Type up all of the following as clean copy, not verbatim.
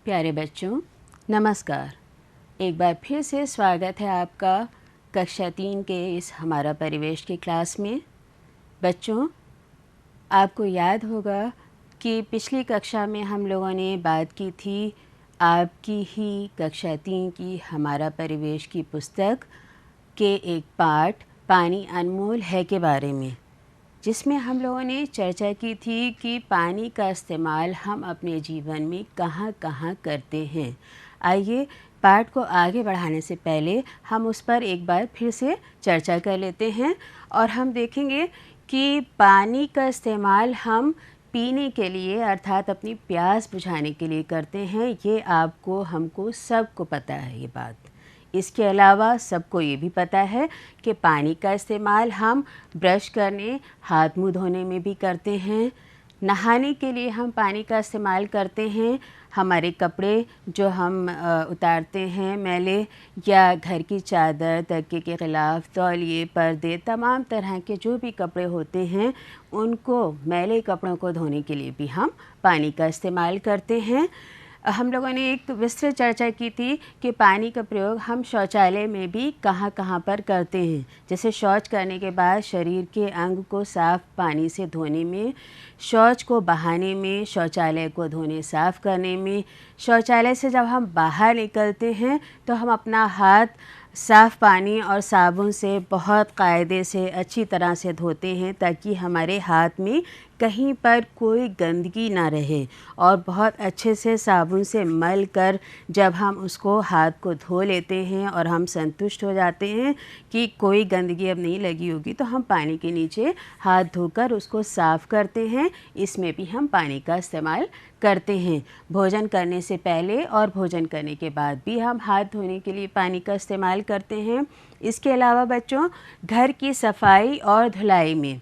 प्यारे बच्चों, नमस्कार। एक बार फिर से स्वागत है आपका कक्षा 3 के इस हमारा परिवेश की क्लास में। बच्चों, आपको याद होगा कि पिछली कक्षा में हम लोगों ने बात की थी आपकी ही कक्षा 3 की हमारा परिवेश की पुस्तक के एक पाठ पानी अनमोल है के बारे में, जिसमें हम लोगों ने चर्चा की थी कि पानी का इस्तेमाल हम अपने जीवन में कहाँ कहाँ करते हैं। आइए पाठ को आगे बढ़ाने से पहले हम उस पर एक बार फिर से चर्चा कर लेते हैं और हम देखेंगे कि पानी का इस्तेमाल हम पीने के लिए अर्थात अपनी प्यास बुझाने के लिए करते हैं। ये आपको हमको सबको पता है ये बात। इसके अलावा सबको ये भी पता है कि पानी का इस्तेमाल हम ब्रश करने, हाथ मुंह धोने में भी करते हैं। नहाने के लिए हम पानी का इस्तेमाल करते हैं। हमारे कपड़े जो हम उतारते हैं मैले, या घर की चादर, तकिए के ख़िलाफ़, तौलिए, पर्दे, तमाम तरह के जो भी कपड़े होते हैं उनको, मैले कपड़ों को धोने के लिए भी हम पानी का इस्तेमाल करते हैं। हम लोगों ने एक विस्तृत चर्चा की थी कि पानी का प्रयोग हम शौचालय में भी कहाँ कहाँ पर करते हैं। जैसे शौच करने के बाद शरीर के अंग को साफ़ पानी से धोने में, शौच को बहाने में, शौचालय को धोने साफ़ करने में। शौचालय से जब हम बाहर निकलते हैं तो हम अपना हाथ साफ़ पानी और साबुन से बहुत कायदे से अच्छी तरह से धोते हैं ताकि हमारे हाथ में कहीं पर कोई गंदगी ना रहे, और बहुत अच्छे से साबुन से मल कर जब हम उसको हाथ को धो लेते हैं और हम संतुष्ट हो जाते हैं कि कोई गंदगी अब नहीं लगी होगी, तो हम पानी के नीचे हाथ धोकर उसको साफ़ करते हैं। इसमें भी हम पानी का इस्तेमाल करते हैं। भोजन करने से पहले और भोजन करने के बाद भी हम हाथ धोने के लिए पानी का इस्तेमाल करते हैं। इसके अलावा बच्चों, घर की सफाई और धुलाई में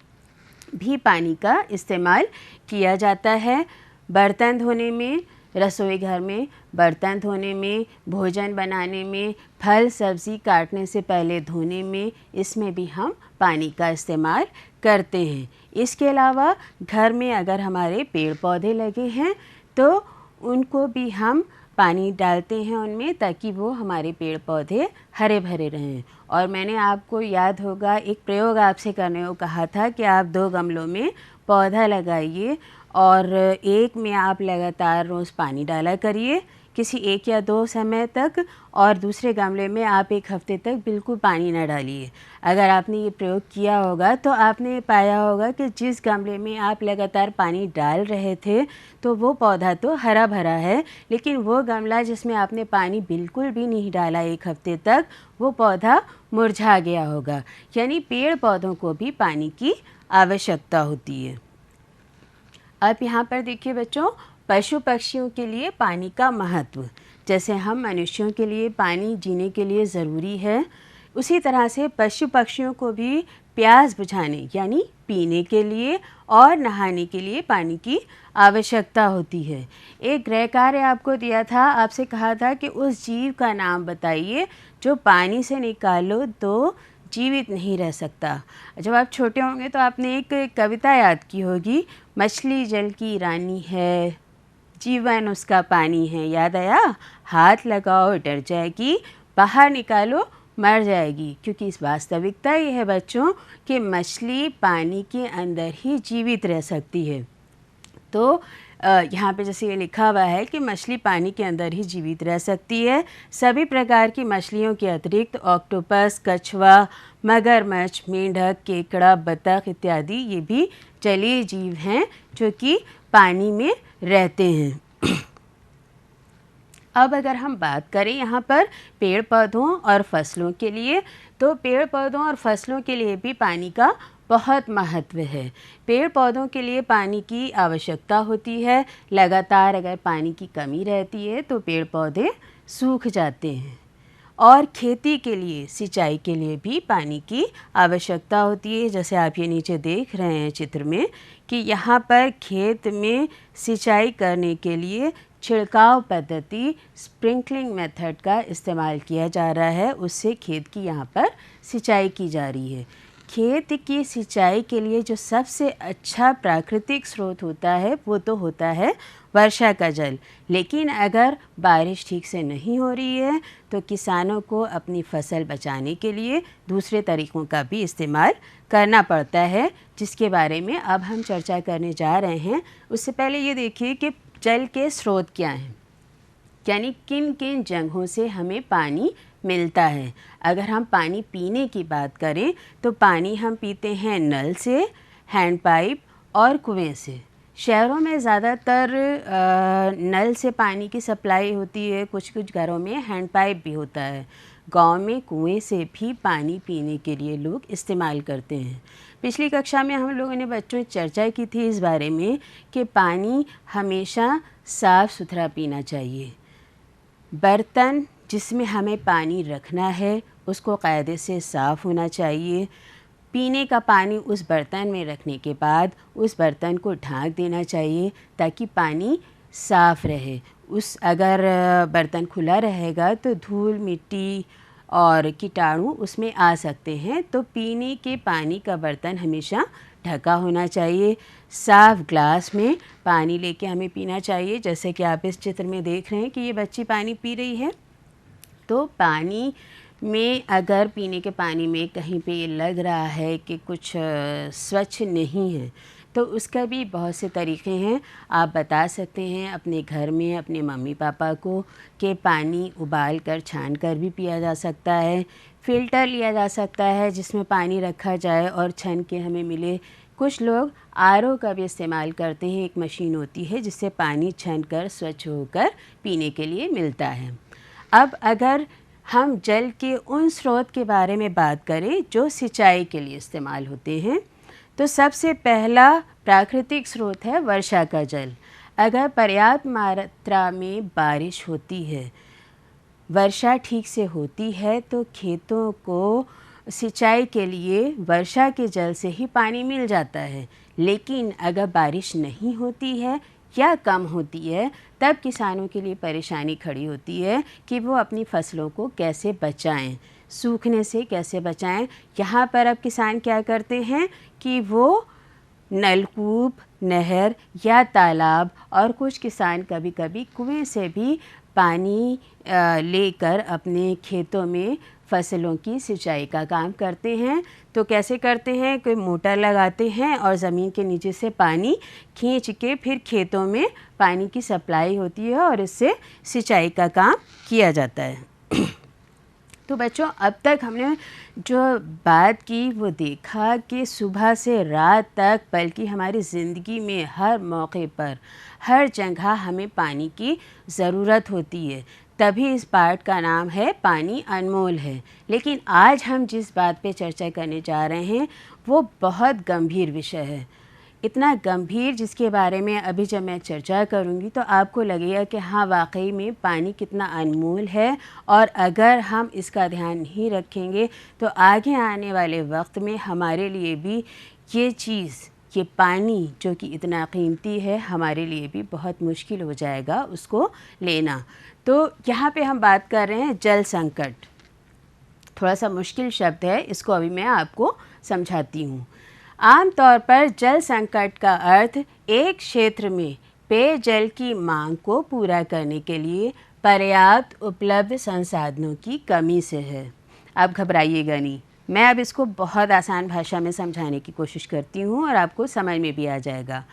भी पानी का इस्तेमाल किया जाता है। बर्तन धोने में, रसोई घर में बर्तन धोने में, भोजन बनाने में, फल सब्ज़ी काटने से पहले धोने में, इसमें भी हम पानी का इस्तेमाल करते हैं। इसके अलावा घर में अगर हमारे पेड़ पौधे लगे हैं तो उनको भी हम पानी डालते हैं उनमें, ताकि वो हमारे पेड़ पौधे हरे भरे रहें। और मैंने आपको याद होगा एक प्रयोग आपसे करने को कहा था कि आप 2 गमलों में पौधा लगाइए और एक में आप लगातार रोज़ पानी डाला करिए किसी 1 या 2 समय तक, और दूसरे गमले में आप 1 हफ्ते तक बिल्कुल पानी न डालिए। अगर आपने ये प्रयोग किया होगा तो आपने पाया होगा कि जिस गमले में आप लगातार पानी डाल रहे थे तो वो पौधा तो हरा भरा है, लेकिन वो गमला जिसमें आपने पानी बिल्कुल भी नहीं डाला 1 हफ्ते तक, वो पौधा मुरझा गया होगा। यानी पेड़ पौधों को भी पानी की आवश्यकता होती है। अब यहाँ पर देखिए बच्चों, पशु पक्षियों के लिए पानी का महत्व, जैसे हम मनुष्यों के लिए पानी जीने के लिए ज़रूरी है, उसी तरह से पशु पक्षियों को भी प्यास बुझाने यानी पीने के लिए और नहाने के लिए पानी की आवश्यकता होती है। एक गृह कार्य आपको दिया था, आपसे कहा था कि उस जीव का नाम बताइए जो पानी से निकालो तो जीवित नहीं रह सकता। जब आप छोटे होंगे तो आपने एक कविता याद की होगी, मछली जल की रानी है, जीवन उसका पानी है। याद आया? हाथ लगाओ डर जाएगी, बाहर निकालो मर जाएगी। क्योंकि इस वास्तविकता ये है बच्चों कि मछली पानी के अंदर ही जीवित रह सकती है। तो यहाँ पे जैसे ये लिखा हुआ है कि मछली पानी के अंदर ही जीवित रह सकती है। सभी प्रकार की मछलियों के अतिरिक्त ऑक्टोपस, कछुआ, मगरमच्छ, मेंढक, केकड़ा, बतख इत्यादि ये भी जलीय जीव हैं जो कि पानी में रहते हैं। अब अगर हम बात करें यहाँ पर पेड़ पौधों और फसलों के लिए, तो पेड़ पौधों और फसलों के लिए भी पानी का बहुत महत्व है। पेड़ पौधों के लिए पानी की आवश्यकता होती है। लगातार अगर पानी की कमी रहती है तो पेड़ पौधे सूख जाते हैं। और खेती के लिए, सिंचाई के लिए भी पानी की आवश्यकता होती है। जैसे आप ये नीचे देख रहे हैं चित्र में कि यहाँ पर खेत में सिंचाई करने के लिए छिड़काव पद्धति, स्प्रिंकलिंग मेथड का इस्तेमाल किया जा रहा है। उससे खेत की यहाँ पर सिंचाई की जा रही है। खेत की सिंचाई के लिए जो सबसे अच्छा प्राकृतिक स्रोत होता है वो तो होता है वर्षा का जल। लेकिन अगर बारिश ठीक से नहीं हो रही है तो किसानों को अपनी फसल बचाने के लिए दूसरे तरीक़ों का भी इस्तेमाल करना पड़ता है, जिसके बारे में अब हम चर्चा करने जा रहे हैं। उससे पहले ये देखिए कि जल के स्रोत क्या हैं, यानी किन किन जगहों से हमें पानी मिलता है। अगर हम पानी पीने की बात करें तो पानी हम पीते हैं नल से, हैंडपाइप और कुएं से। शहरों में ज़्यादातर नल से पानी की सप्लाई होती है, कुछ कुछ घरों में हैंडपाइप भी होता है। गांव में कुएं से भी पानी पीने के लिए लोग इस्तेमाल करते हैं। पिछली कक्षा में हम लोगों ने बच्चों से चर्चा की थी इस बारे में कि पानी हमेशा साफ़ सुथरा पीना चाहिए। बर्तन जिसमें हमें पानी रखना है उसको कायदे से साफ़ होना चाहिए। पीने का पानी उस बर्तन में रखने के बाद उस बर्तन को ढाँक देना चाहिए ताकि पानी साफ़ रहे। अगर बर्तन खुला रहेगा तो धूल मिट्टी और कीटाणु उसमें आ सकते हैं। तो पीने के पानी का बर्तन हमेशा ढका होना चाहिए। साफ़ ग्लास में पानी लेके हमें पीना चाहिए। जैसे कि आप इस चित्र में देख रहे हैं कि ये बच्ची पानी पी रही है। तो पानी में अगर पीने के पानी में कहीं पे ये लग रहा है कि कुछ स्वच्छ नहीं है तो उसका भी बहुत से तरीक़े हैं। आप बता सकते हैं अपने घर में अपने मम्मी पापा को कि पानी उबाल कर छान कर भी पिया जा सकता है। फ़िल्टर लिया जा सकता है जिसमें पानी रखा जाए और छन के हमें मिले। कुछ लोग आरओ का भी इस्तेमाल करते हैं। एक मशीन होती है जिससे पानी छन कर स्वच्छ होकर पीने के लिए मिलता है। अब अगर हम जल के उन स्रोत के बारे में बात करें जो सिंचाई के लिए इस्तेमाल होते हैं तो सबसे पहला प्राकृतिक स्रोत है वर्षा का जल। अगर पर्याप्त मात्रा में बारिश होती है, वर्षा ठीक से होती है तो खेतों को सिंचाई के लिए वर्षा के जल से ही पानी मिल जाता है। लेकिन अगर बारिश नहीं होती है या कम होती है तब किसानों के लिए परेशानी खड़ी होती है कि वो अपनी फसलों को कैसे बचाएं, सूखने से कैसे बचाएं। यहाँ पर अब किसान क्या करते हैं कि वो नलकूप, नहर या तालाब और कुछ किसान कभी कभी कुएं से भी पानी लेकर अपने खेतों में फसलों की सिंचाई का काम करते हैं। तो कैसे करते हैं, कोई मोटर लगाते हैं और ज़मीन के नीचे से पानी खींच के फिर खेतों में पानी की सप्लाई होती है और इससे सिंचाई का काम किया जाता है। तो बच्चों अब तक हमने जो बात की वो देखा कि सुबह से रात तक बल्कि हमारी ज़िंदगी में हर मौके पर हर जगह हमें पानी की ज़रूरत होती है। तभी इस पाठ का नाम है पानी अनमोल है। लेकिन आज हम जिस बात पे चर्चा करने जा रहे हैं वो बहुत गंभीर विषय है। इतना गंभीर जिसके बारे में अभी जब मैं चर्चा करूंगी तो आपको लगेगा कि हाँ वाकई में पानी कितना अनमोल है और अगर हम इसका ध्यान नहीं रखेंगे तो आगे आने वाले वक्त में हमारे लिए भी ये चीज़, ये पानी जो कि इतना कीमती है, हमारे लिए भी बहुत मुश्किल हो जाएगा उसको लेना। तो यहाँ पे हम बात कर रहे हैं जल संकट। थोड़ा सा मुश्किल शब्द है, इसको अभी मैं आपको समझाती हूँ। आमतौर पर जल संकट का अर्थ एक क्षेत्र में पेयजल की मांग को पूरा करने के लिए पर्याप्त उपलब्ध संसाधनों की कमी से है। आप घबराइएगा नहीं, मैं अब इसको बहुत आसान भाषा में समझाने की कोशिश करती हूँ और आपको समझ में भी आ जाएगा।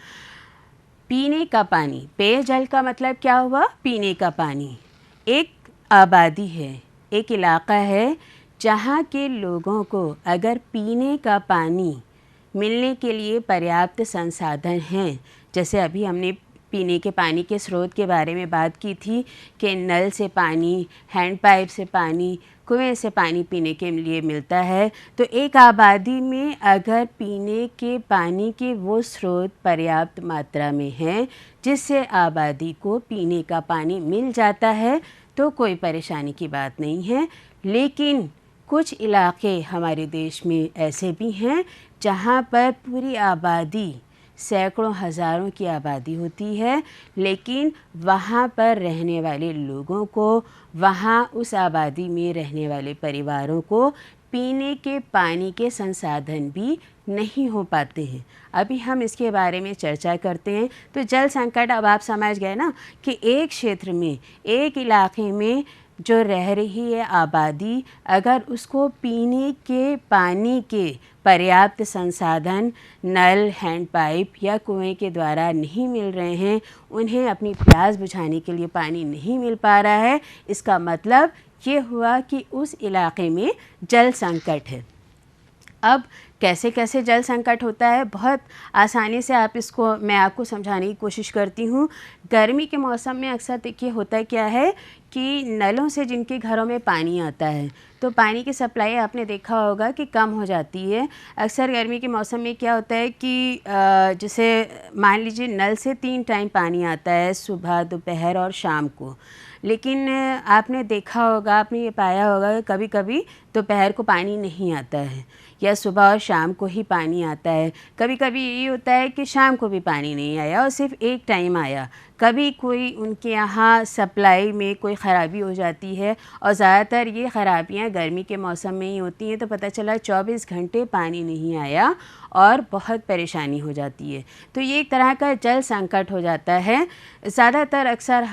पीने का पानी, पेयजल का मतलब क्या हुआ, पीने का पानी। एक आबादी है, एक इलाका है जहाँ के लोगों को अगर पीने का पानी मिलने के लिए पर्याप्त संसाधन हैं, जैसे अभी हमने पीने के पानी के स्रोत के बारे में बात की थी कि नल से पानी, हैंडपाइप से पानी, कुएं से पानी पीने के लिए मिलता है। तो एक आबादी में अगर पीने के पानी के वो स्रोत पर्याप्त मात्रा में हैं जिससे आबादी को पीने का पानी मिल जाता है तो कोई परेशानी की बात नहीं है। लेकिन कुछ इलाके हमारे देश में ऐसे भी हैं जहाँ पर पूरी आबादी, सैकड़ों हज़ारों की आबादी होती है, लेकिन वहाँ पर रहने वाले लोगों को, वहाँ उस आबादी में रहने वाले परिवारों को पीने के पानी के संसाधन भी नहीं हो पाते हैं। अभी हम इसके बारे में चर्चा करते हैं। तो जल संकट, अब आप समझ गए ना कि एक क्षेत्र में, एक इलाके में जो रह रही है आबादी, अगर उसको पीने के पानी के पर्याप्त संसाधन नल, हैंडपाइप या कुएं के द्वारा नहीं मिल रहे हैं, उन्हें अपनी प्यास बुझाने के लिए पानी नहीं मिल पा रहा है, इसका मतलब ये हुआ कि उस इलाके में जल संकट है। अब कैसे कैसे जल संकट होता है, बहुत आसानी से मैं आपको समझाने की कोशिश करती हूँ। गर्मी के मौसम में अक्सर देखिए होता क्या है कि नलों से जिनके घरों में पानी आता है, तो पानी की सप्लाई आपने देखा होगा कि कम हो जाती है। अक्सर गर्मी के मौसम में क्या होता है कि जैसे मान लीजिए नल से 3 टाइम पानी आता है, सुबह, दोपहर और शाम को। लेकिन आपने देखा होगा, आपने ये पाया होगा कि कभी कभी दोपहर को पानी नहीं आता है या सुबह और शाम को ही पानी आता है। कभी कभी ये होता है कि शाम को भी पानी नहीं आया और सिर्फ एक टाइम आया। कभी कोई उनके यहाँ सप्लाई में कोई ख़राबी हो जाती है, और ज़्यादातर ये ख़राबियाँ गर्मी के मौसम में ही होती हैं। तो पता चला 24 घंटे पानी नहीं आया और बहुत परेशानी हो जाती है। तो ये एक तरह का जल संकट हो जाता है। ज़्यादातर अक्सर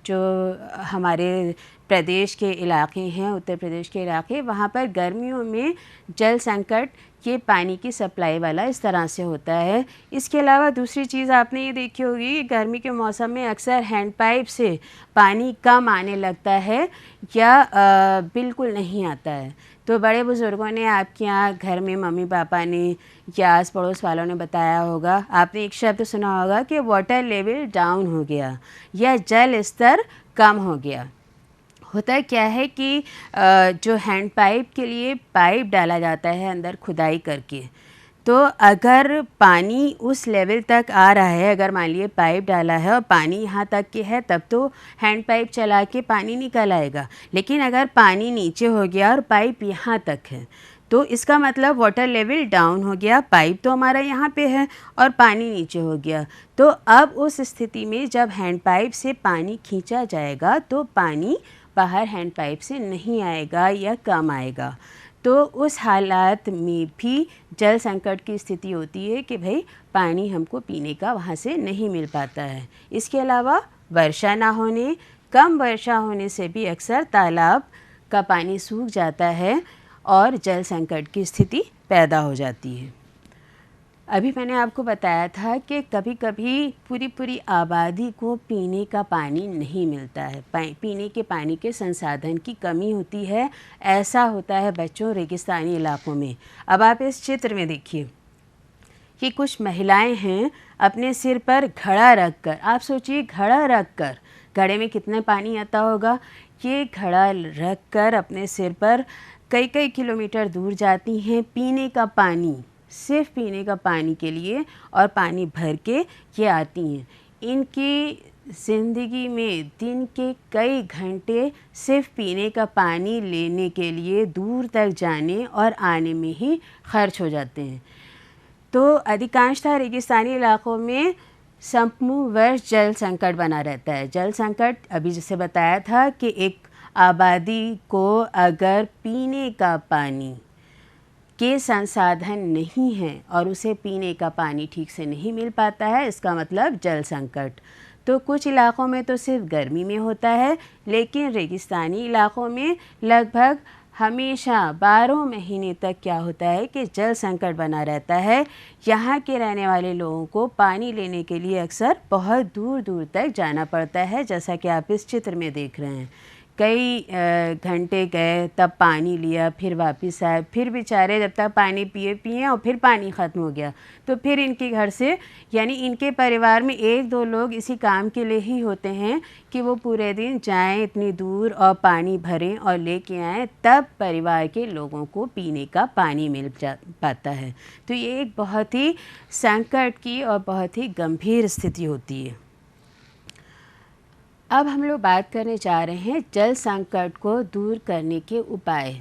जो हमारे प्रदेश के इलाके हैं, उत्तर प्रदेश के इलाके, वहाँ पर गर्मियों में जल संकट ये पानी की सप्लाई वाला इस तरह से होता है। इसके अलावा दूसरी चीज़ आपने ये देखी होगी कि गर्मी के मौसम में अक्सर हैंडपाइप से पानी कम आने लगता है या बिल्कुल नहीं आता है। तो बड़े बुज़ुर्गों ने आपके यहाँ घर में, मम्मी पापा ने या आस पड़ोस वालों ने बताया होगा, आपने एक शब्द सुना होगा कि वाटर लेवल डाउन हो गया या जल स्तर कम हो गया। होता क्या है कि जो हैंड पाइप के लिए पाइप डाला जाता है अंदर खुदाई करके, तो अगर पानी उस लेवल तक आ रहा है, अगर मान लीजिए पाइप डाला है और पानी यहाँ तक के है, तब तो हैंड पाइप चला के पानी निकल आएगा। लेकिन अगर पानी नीचे हो गया और पाइप यहाँ तक है, तो इसका मतलब वाटर लेवल डाउन हो गया। पाइप तो हमारा यहाँ पे है और पानी नीचे हो गया। तो अब उस स्थिति में जब हैंड पाइप से पानी खींचा जाएगा तो पानी बाहर हैंड पाइप से नहीं आएगा या कम आएगा। तो उस हालात में भी जल संकट की स्थिति होती है कि भाई पानी हमको पीने का वहाँ से नहीं मिल पाता है। इसके अलावा वर्षा ना होने, कम वर्षा होने से भी अक्सर तालाब का पानी सूख जाता है और जल संकट की स्थिति पैदा हो जाती है। अभी मैंने आपको बताया था कि कभी कभी पूरी आबादी को पीने का पानी नहीं मिलता है, पीने के पानी के संसाधन की कमी होती है। ऐसा होता है बच्चों रेगिस्तानी इलाकों में। अब आप इस चित्र में देखिए कि कुछ महिलाएं हैं अपने सिर पर घड़ा रख कर, आप सोचिए घड़ा रख कर, घड़े में कितना पानी आता होगा, ये घड़ा रख कर अपने सिर पर कई किलोमीटर दूर जाती हैं पीने का पानी, सिर्फ पीने का पानी के लिए, और पानी भर के ये आती हैं। इनकी ज़िंदगी में दिन के कई घंटे सिर्फ पीने का पानी लेने के लिए दूर तक जाने और आने में ही खर्च हो जाते हैं। तो अधिकांशतः रेगिस्तानी इलाकों में संपूर्ण वर्ष जल संकट बना रहता है। जल संकट अभी जैसे बताया था कि एक आबादी को अगर पीने का पानी के संसाधन नहीं हैं और उसे पीने का पानी ठीक से नहीं मिल पाता है, इसका मतलब जल संकट। तो कुछ इलाकों में तो सिर्फ गर्मी में होता है, लेकिन रेगिस्तानी इलाकों में लगभग हमेशा 12 महीने तक क्या होता है कि जल संकट बना रहता है। यहाँ के रहने वाले लोगों को पानी लेने के लिए अक्सर बहुत दूर दूर तक जाना पड़ता है, जैसा कि आप इस चित्र में देख रहे हैं। कई घंटे गए, तब पानी लिया, फिर वापस आए, फिर बेचारे जब तक पानी पिए और फिर पानी ख़त्म हो गया तो फिर इनके घर से, यानी इनके परिवार में 1-2 लोग इसी काम के लिए ही होते हैं कि वो पूरे दिन जाएं इतनी दूर और पानी भरें और लेके आएँ, तब परिवार के लोगों को पीने का पानी मिल पाता है। तो ये एक बहुत ही संकट की और बहुत ही गंभीर स्थिति होती है। अब हम लोग बात करने जा रहे हैं जल संकट को दूर करने के उपाय।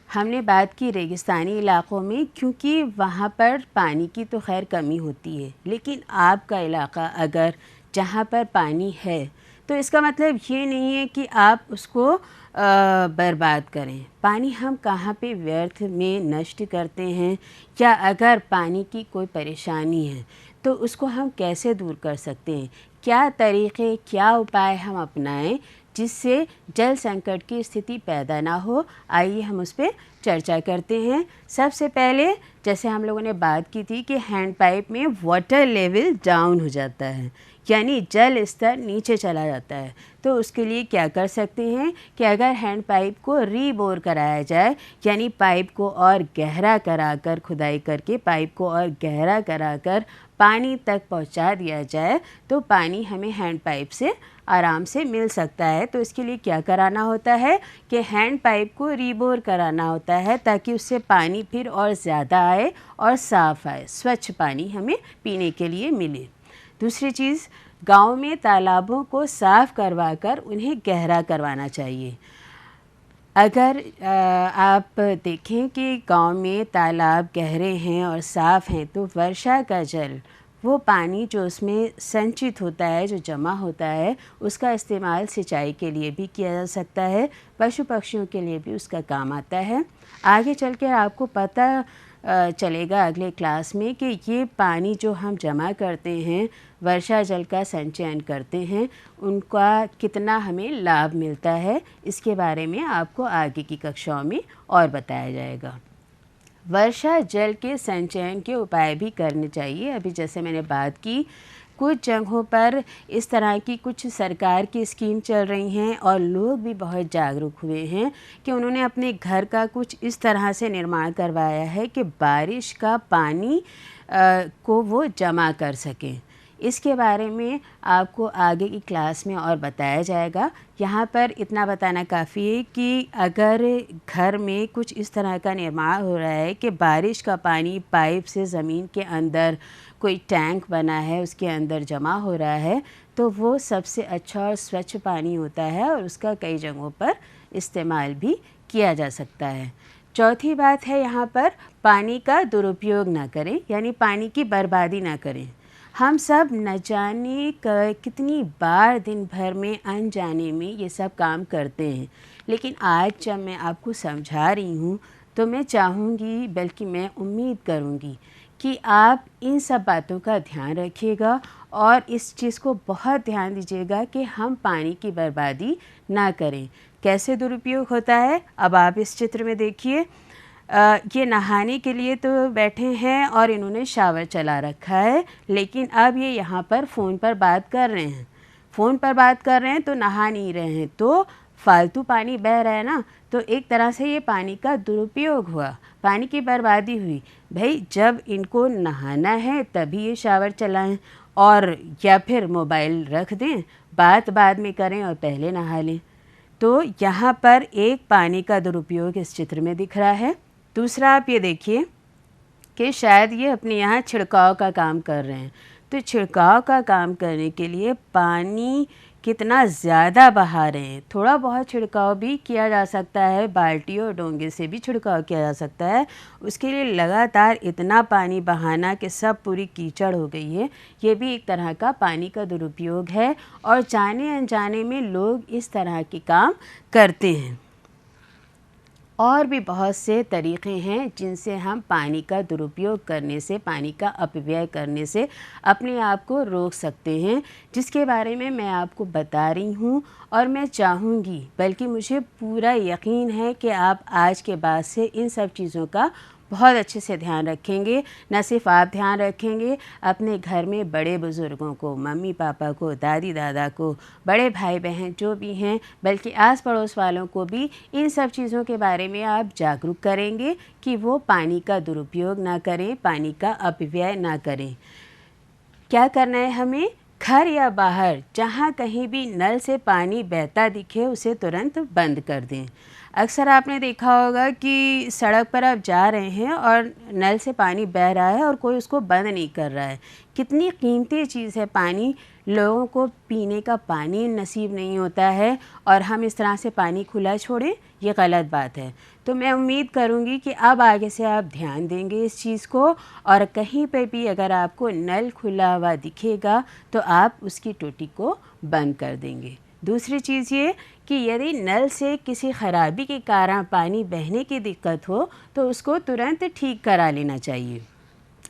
हमने बात की रेगिस्तानी इलाकों में, क्योंकि वहाँ पर पानी की तो खैर कमी होती है, लेकिन आपका इलाका अगर जहाँ पर पानी है तो इसका मतलब ये नहीं है कि आप उसको बर्बाद करें। पानी हम कहाँ पे व्यर्थ में नष्ट करते हैं, या अगर पानी की कोई परेशानी है तो उसको हम कैसे दूर कर सकते हैं, क्या तरीक़े, क्या उपाय हम अपनाएं जिससे जल संकट की स्थिति पैदा ना हो। आइए हम उस पर चर्चा करते हैं। सबसे पहले जैसे हम लोगों ने बात की थी कि हैंड पाइप में वाटर लेवल डाउन हो जाता है, यानी जल स्तर नीचे चला जाता है। तो उसके लिए क्या कर सकते हैं कि अगर हैंड पाइप को रीबोर कराया जाए, यानी पाइप को और गहरा कराकर, खुदाई करके पाइप को और गहरा कराकर पानी तक पहुंचा दिया जाए, तो पानी हमें हैंड पाइप से आराम से मिल सकता है। तो इसके लिए क्या कराना होता है कि हैंड पाइप को रीबोर कराना होता है, ताकि उससे पानी फिर और ज़्यादा आए और साफ़ आए, स्वच्छ पानी हमें पीने के लिए मिले। दूसरी चीज़, गांव में तालाबों को साफ़ करवाकर उन्हें गहरा करवाना चाहिए। अगर आप देखें कि गांव में तालाब गहरे हैं और साफ़ हैं, तो वर्षा का जल, वो पानी जो उसमें संचित होता है, जो जमा होता है, उसका इस्तेमाल सिंचाई के लिए भी किया जा सकता है, पशु पक्षियों के लिए भी उसका काम आता है। आगे चल के आपको पता चलेगा अगले क्लास में कि ये पानी जो हम जमा करते हैं, वर्षा जल का संचयन करते हैं, उनका कितना हमें लाभ मिलता है, इसके बारे में आपको आगे की कक्षाओं में और बताया जाएगा। वर्षा जल के संचयन के उपाय भी करने चाहिए। अभी जैसे मैंने बात की, कुछ जगहों पर इस तरह की कुछ सरकार की स्कीम चल रही हैं और लोग भी बहुत जागरूक हुए हैं कि उन्होंने अपने घर का कुछ इस तरह से निर्माण करवाया है कि बारिश का पानी को वो जमा कर सकें। इसके बारे में आपको आगे की क्लास में और बताया जाएगा। यहाँ पर इतना बताना काफ़ी है कि अगर घर में कुछ इस तरह का निर्माण हो रहा है कि बारिश का पानी पाइप से ज़मीन के अंदर कोई टैंक बना है, उसके अंदर जमा हो रहा है, तो वो सबसे अच्छा और स्वच्छ पानी होता है और उसका कई जगहों पर इस्तेमाल भी किया जा सकता है। चौथी बात है, यहाँ पर पानी का दुरुपयोग ना करें, यानी पानी की बर्बादी ना करें। हम सब न जाने कितनी बार दिन भर में अनजाने में ये सब काम करते हैं, लेकिन आज जब मैं आपको समझा रही हूँ तो मैं चाहूँगी, बल्कि मैं उम्मीद करूँगी कि आप इन सब बातों का ध्यान रखिएगा और इस चीज़ को बहुत ध्यान दीजिएगा कि हम पानी की बर्बादी ना करें। कैसे दुरुपयोग होता है, अब आप इस चित्र में देखिए। ये नहाने के लिए तो बैठे हैं और इन्होंने शावर चला रखा है, लेकिन अब ये यहाँ पर फ़ोन पर बात कर रहे हैं। फ़ोन पर बात कर रहे हैं तो नहा नहीं रहे हैं, तो फालतू पानी बह रहा है ना, तो एक तरह से ये पानी का दुरुपयोग हुआ, पानी की बर्बादी हुई। भाई, जब इनको नहाना है तभी ये शावर चलाएं, और या फिर मोबाइल रख दें, बात बाद में करें और पहले नहा लें। तो यहाँ पर एक पानी का दुरुपयोग इस चित्र में दिख रहा है। दूसरा, आप ये देखिए कि शायद ये अपने यहाँ छिड़काव का काम कर रहे हैं, तो छिड़काव का काम करने के लिए पानी कितना ज़्यादा बहा रहे हैं। थोड़ा बहुत छिड़काव भी किया जा सकता है, बाल्टी और डोंगे से भी छिड़काव किया जा सकता है। उसके लिए लगातार इतना पानी बहाना कि सब पूरी कीचड़ हो गई है, ये भी एक तरह का पानी का दुरुपयोग है, और जाने अनजाने में लोग इस तरह के काम करते हैं। और भी बहुत से तरीक़े हैं जिनसे हम पानी का दुरुपयोग करने से, पानी का अपव्यय करने से अपने आप को रोक सकते हैं, जिसके बारे में मैं आपको बता रही हूँ। और मैं चाहूँगी, बल्कि मुझे पूरा यकीन है कि आप आज के बाद से इन सब चीज़ों का बहुत अच्छे से ध्यान रखेंगे। न सिर्फ आप ध्यान रखेंगे, अपने घर में बड़े बुज़ुर्गों को, मम्मी पापा को, दादी दादा को, बड़े भाई बहन जो भी हैं, बल्कि आस पड़ोस वालों को भी इन सब चीज़ों के बारे में आप जागरूक करेंगे कि वो पानी का दुरुपयोग ना करें, पानी का अपव्यय ना करें। क्या करना है हमें? घर या बाहर जहाँ कहीं भी नल से पानी बहता दिखे उसे तुरंत बंद कर दें। अक्सर आपने देखा होगा कि सड़क पर आप जा रहे हैं और नल से पानी बह रहा है और कोई उसको बंद नहीं कर रहा है। कितनी कीमती चीज़ है पानी, लोगों को पीने का पानी नसीब नहीं होता है और हम इस तरह से पानी खुला छोड़ें, ये गलत बात है। तो मैं उम्मीद करूँगी कि अब आगे से आप ध्यान देंगे इस चीज़ को, और कहीं पर भी अगर आपको नल खुला हुआ दिखेगा तो आप उसकी टोटी को बंद कर देंगे। दूसरी चीज़ ये कि यदि नल से किसी ख़राबी के कारण पानी बहने की दिक्कत हो तो उसको तुरंत ठीक करा लेना चाहिए।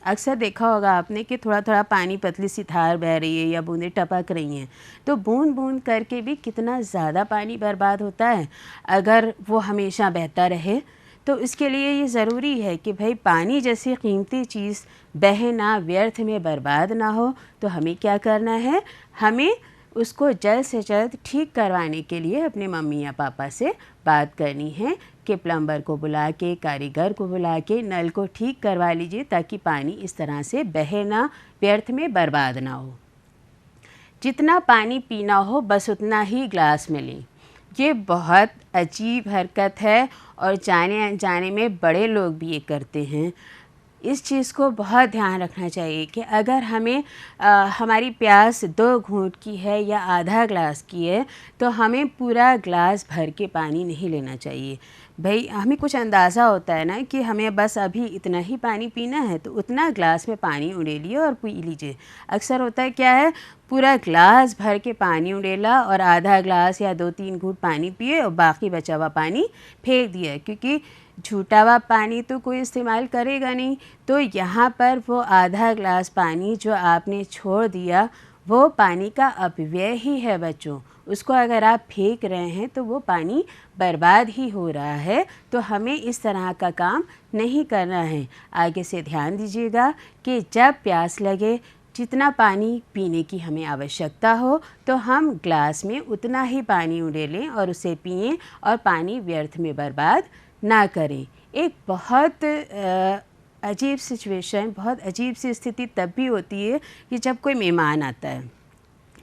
अक्सर देखा होगा आपने कि थोड़ा थोड़ा पानी, पतली सी धार बह रही है या बूंदें टपक रही हैं, तो बूंद बूंद करके भी कितना ज़्यादा पानी बर्बाद होता है। अगर वो हमेशा बहता रहे तो इसके लिए ये ज़रूरी है कि भाई पानी जैसी कीमती चीज़ बहे ना, व्यर्थ में बर्बाद ना हो। तो हमें क्या करना है, हमें उसको जल्द से जल्द ठीक करवाने के लिए अपने मम्मी या पापा से बात करनी है कि प्लम्बर को बुला के, कारीगर को बुला के नल को ठीक करवा लीजिए ताकि पानी इस तरह से बहे ना, व्यर्थ में बर्बाद ना हो। जितना पानी पीना हो बस उतना ही ग्लास में लें। ये बहुत अजीब हरकत है और जाने अनजाने में बड़े लोग भी ये करते हैं। इस चीज़ को बहुत ध्यान रखना चाहिए कि अगर हमें हमारी प्यास 2 घूंट की है या आधा ग्लास की है तो हमें पूरा ग्लास भर के पानी नहीं लेना चाहिए। भाई हमें कुछ अंदाज़ा होता है ना कि हमें बस अभी इतना ही पानी पीना है, तो उतना ग्लास में पानी उड़ेलिए और पी लीजिए। अक्सर होता है क्या है, पूरा ग्लास भर के पानी उड़ेला और आधा ग्लास या 2-3 घूंट पानी पिए और बाकी बचा हुआ पानी फेंक दिया, क्योंकि छूटा हुआ पानी तो कोई इस्तेमाल करेगा नहीं। तो यहाँ पर वो आधा ग्लास पानी जो आपने छोड़ दिया वो पानी का अपव्यय ही है बच्चों। उसको अगर आप फेंक रहे हैं तो वो पानी बर्बाद ही हो रहा है। तो हमें इस तरह का काम नहीं करना है। आगे से ध्यान दीजिएगा कि जब प्यास लगे, जितना पानी पीने की हमें आवश्यकता हो तो हम ग्लास में उतना ही पानी उड़ेलें और उसे पिएं और पानी व्यर्थ में बर्बाद ना करें। एक बहुत अजीब सिचुएशन, बहुत अजीब सी स्थिति तब भी होती है कि जब कोई मेहमान आता है।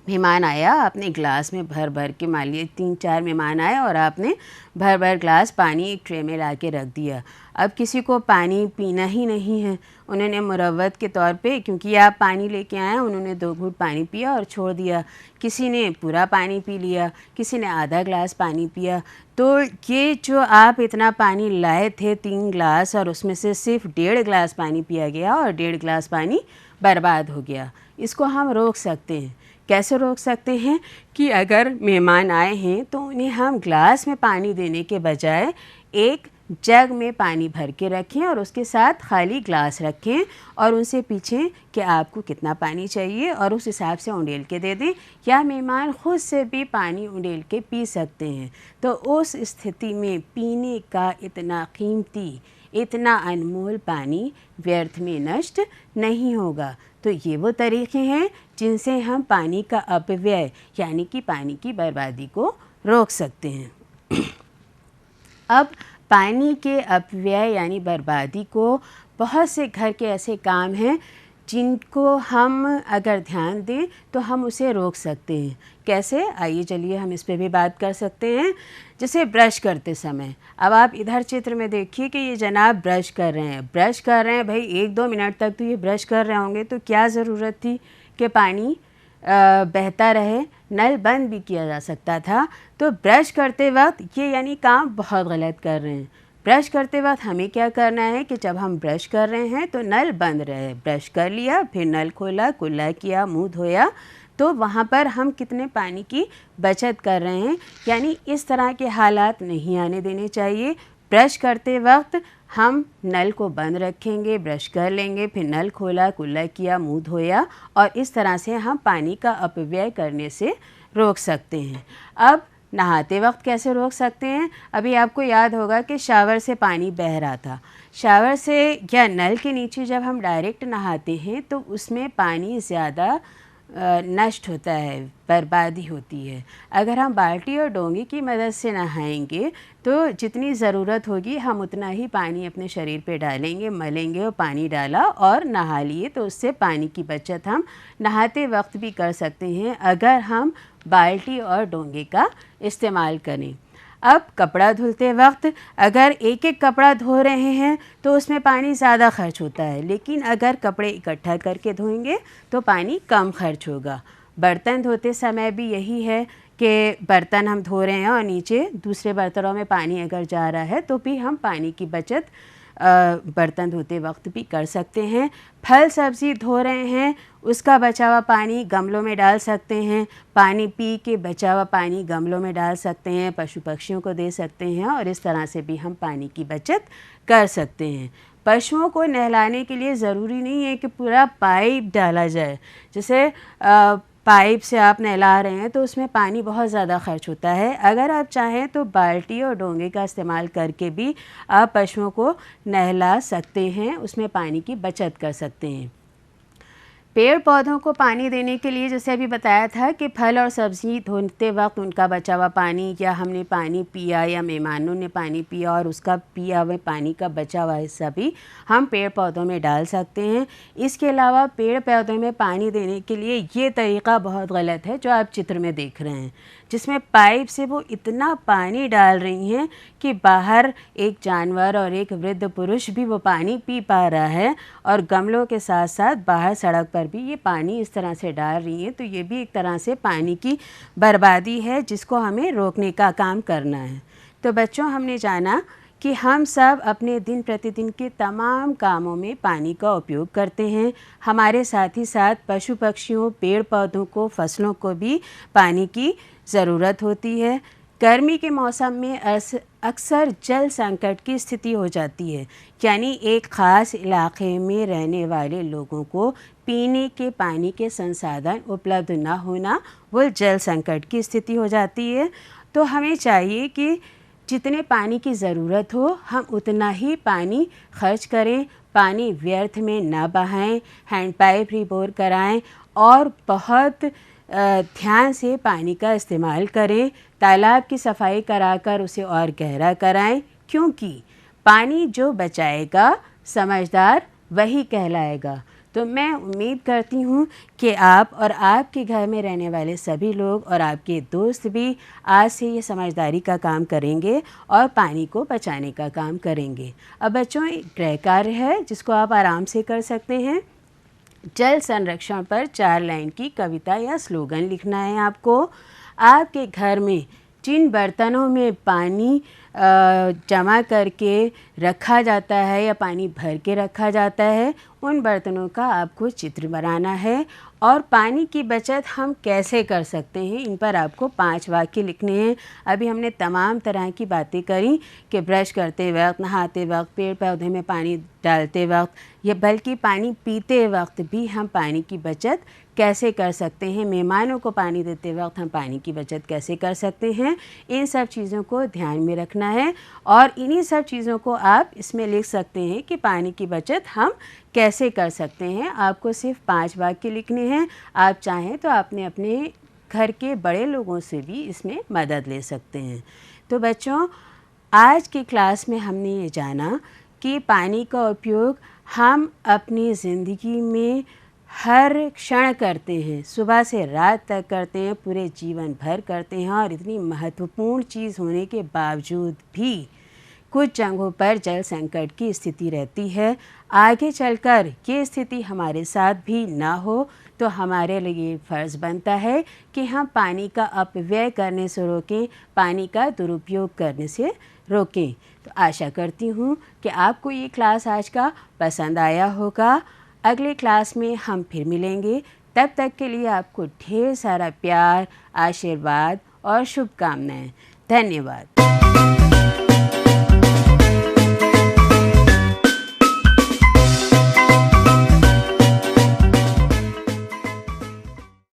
मेहमान आया, आपने ग्लास में भर भर के, मान लीजिए 3-4 मेहमान आए और आपने भर भर ग्लास पानी एक ट्रे में ला के रख दिया। अब किसी को पानी पीना ही नहीं है, उन्होंने मुरव्वत के तौर पे, क्योंकि आप पानी लेके आए हैं, उन्होंने 2 घूंट पानी पिया और छोड़ दिया। किसी ने पूरा पानी पी लिया, किसी ने आधा ग्लास पानी पिया। तो ये जो आप इतना पानी लाए थे 3 ग्लास और उसमें से सिर्फ 1.5 ग्लास पानी पिया गया और 1.5 ग्लास पानी बर्बाद हो गया। इसको हम रोक सकते हैं। कैसे रोक सकते हैं कि अगर मेहमान आए हैं तो उन्हें हम ग्लास में पानी देने के बजाय एक जग में पानी भर के रखें और उसके साथ खाली ग्लास रखें और उनसे पूछें कि आपको कितना पानी चाहिए और उस हिसाब से उंडेल के दे दें, या मेहमान खुद से भी पानी उंडेल के पी सकते हैं। तो उस स्थिति में पीने का इतना कीमती, इतना अनमोल पानी व्यर्थ में नष्ट नहीं होगा। तो ये वो तरीक़े हैं जिनसे हम पानी का अपव्यय यानी कि पानी की बर्बादी को रोक सकते हैं। अब पानी के अपव्यय यानी बर्बादी को बहुत से घर के ऐसे काम हैं जिनको हम अगर ध्यान दें तो हम उसे रोक सकते हैं। कैसे, आइए चलिए हम इस पे भी बात कर सकते हैं। जैसे ब्रश करते समय, अब आप इधर चित्र में देखिए कि ये जनाब ब्रश कर रहे हैं, भाई 1-2 मिनट तक तो ये ब्रश कर रहे होंगे, तो क्या ज़रूरत थी कि पानी बहता रहे, नल बंद भी किया जा सकता था। तो ब्रश करते वक्त ये यानी काम बहुत गलत कर रहे हैं। ब्रश करते वक्त हमें क्या करना है कि जब हम ब्रश कर रहे हैं तो नल बंद रहे, ब्रश कर लिया, फिर नल खोला, कुल्ला किया, मुंह धोया, तो वहाँ पर हम कितने पानी की बचत कर रहे हैं। यानी इस तरह के हालात नहीं आने देने चाहिए। ब्रश करते वक्त हम नल को बंद रखेंगे, ब्रश कर लेंगे, फिर नल खोला, कुल्ला किया, मुंह धोया, और इस तरह से हम पानी का अपव्यय करने से रोक सकते हैं। अब नहाते वक्त कैसे रोक सकते हैं? अभी आपको याद होगा कि शावर से पानी बह रहा था। शावर से या नल के नीचे जब हम डायरेक्ट नहाते हैं तो उसमें पानी ज़्यादा नष्ट होता है, बर्बादी होती है। अगर हम बाल्टी और डोंगे की मदद से नहाएंगे तो जितनी ज़रूरत होगी हम उतना ही पानी अपने शरीर पे डालेंगे, मलेंगे और पानी डाला और नहा लिए, तो उससे पानी की बचत हम नहाते वक्त भी कर सकते हैं अगर हम बाल्टी और डोंगे का इस्तेमाल करें। अब कपड़ा धुलते वक्त अगर एक एक कपड़ा धो रहे हैं तो उसमें पानी ज़्यादा खर्च होता है, लेकिन अगर कपड़े इकट्ठा करके धोएंगे तो पानी कम खर्च होगा। बर्तन धोते समय भी यही है कि बर्तन हम धो रहे हैं और नीचे दूसरे बर्तनों में पानी अगर जा रहा है तो भी हम पानी की बचत बर्तन धोते वक्त भी कर सकते हैं। फल सब्ज़ी धो रहे हैं, उसका बचा हुआ पानी गमलों में डाल सकते हैं। पानी पी के बचा हुआ पानी गमलों में डाल सकते हैं, पशु पक्षियों को दे सकते हैं और इस तरह से भी हम पानी की बचत कर सकते हैं। पशुओं को नहलाने के लिए ज़रूरी नहीं है कि पूरा पाइप डाला जाए। जैसे पाइप से आप नहला रहे हैं तो उसमें पानी बहुत ज़्यादा खर्च होता है। अगर आप चाहें तो बाल्टी और डोंगे का इस्तेमाल करके भी आप पशुओं को नहला सकते हैं, उसमें पानी की बचत कर सकते हैं। पेड़ पौधों को पानी देने के लिए जैसे अभी बताया था कि फल और सब्ज़ी धोते वक्त उनका बचा हुआ पानी, या हमने पानी पिया या मेहमानों ने पानी पिया और उसका पिया हुए पानी का बचा हुआ हिस्सा भी हम पेड़ पौधों में डाल सकते हैं। इसके अलावा पेड़ पौधों में पानी देने के लिए ये तरीक़ा बहुत गलत है जो आप चित्र में देख रहे हैं, जिसमें पाइप से वो इतना पानी डाल रही हैं कि बाहर एक जानवर और एक वृद्ध पुरुष भी वो पानी पी पा रहा है, और गमलों के साथ साथ बाहर सड़क पर भी ये पानी इस तरह से डाल रही हैं। तो ये भी एक तरह से पानी की बर्बादी है जिसको हमें रोकने का काम करना है। तो बच्चों, हमने जाना कि हम सब अपने दिन प्रतिदिन के तमाम कामों में पानी का उपयोग करते हैं। हमारे साथ ही साथ पशु पक्षियों, पेड़ पौधों को, फसलों को भी पानी की ज़रूरत होती है। गर्मी के मौसम में अक्सर जल संकट की स्थिति हो जाती है, यानी एक ख़ास इलाके में रहने वाले लोगों को पीने के पानी के संसाधन उपलब्ध न होना, वो जल संकट की स्थिति हो जाती है। तो हमें चाहिए कि जितने पानी की ज़रूरत हो हम उतना ही पानी खर्च करें, पानी व्यर्थ में ना बहाएं, हैंडपाइप रिबोर कराएं और बहुत ध्यान से पानी का इस्तेमाल करें। तालाब की सफाई कराकर उसे और गहरा कराएं, क्योंकि पानी जो बचाएगा समझदार वही कहलाएगा। तो मैं उम्मीद करती हूँ कि आप और आपके घर में रहने वाले सभी लोग और आपके दोस्त भी आज से ये समझदारी का काम करेंगे और पानी को बचाने का काम करेंगे। अब बच्चों, एक गृह कार्य है जिसको आप आराम से कर सकते हैं। जल संरक्षण पर 4 लाइन की कविता या स्लोगन लिखना है आपको। आपके घर में जिन बर्तनों में पानी जमा करके रखा जाता है या पानी भर के रखा जाता है, उन बर्तनों का आपको चित्र बनाना है और पानी की बचत हम कैसे कर सकते हैं, इन पर आपको 5 वाक्य लिखने हैं। अभी हमने तमाम तरह की बातें करी कि ब्रश करते वक्त, नहाते वक्त, पेड़ पौधे में पानी डालते वक्त, या बल्कि पानी पीते वक्त भी हम पानी की बचत कैसे कर सकते हैं, मेहमानों को पानी देते वक्त हम पानी की बचत कैसे कर सकते हैं। इन सब चीज़ों को ध्यान में रखना है और इन्हीं सब चीज़ों को आप इसमें लिख सकते हैं कि पानी की बचत हम कैसे कर सकते हैं। आपको सिर्फ 5 वाक्य लिखने हैं। आप चाहें तो आपने अपने घर के बड़े लोगों से भी इसमें मदद ले सकते हैं। तो बच्चों, आज की क्लास में हमने ये जाना कि पानी का उपयोग हम अपनी ज़िंदगी में हर क्षण करते हैं, सुबह से रात तक करते हैं, पूरे जीवन भर करते हैं, और इतनी महत्वपूर्ण चीज़ होने के बावजूद भी कुछ जगहों पर जल संकट की स्थिति रहती है। आगे चलकर ये स्थिति हमारे साथ भी ना हो, तो हमारे लिए फ़र्ज़ बनता है कि हम पानी का अपव्यय करने से रोकें, पानी का दुरुपयोग करने से रोकें। तो आशा करती हूँ कि आपको ये क्लास आज का पसंद आया होगा। अगले क्लास में हम फिर मिलेंगे। तब तक के लिए आपको ढेर सारा प्यार, आशीर्वाद और शुभकामनाएं। धन्यवाद।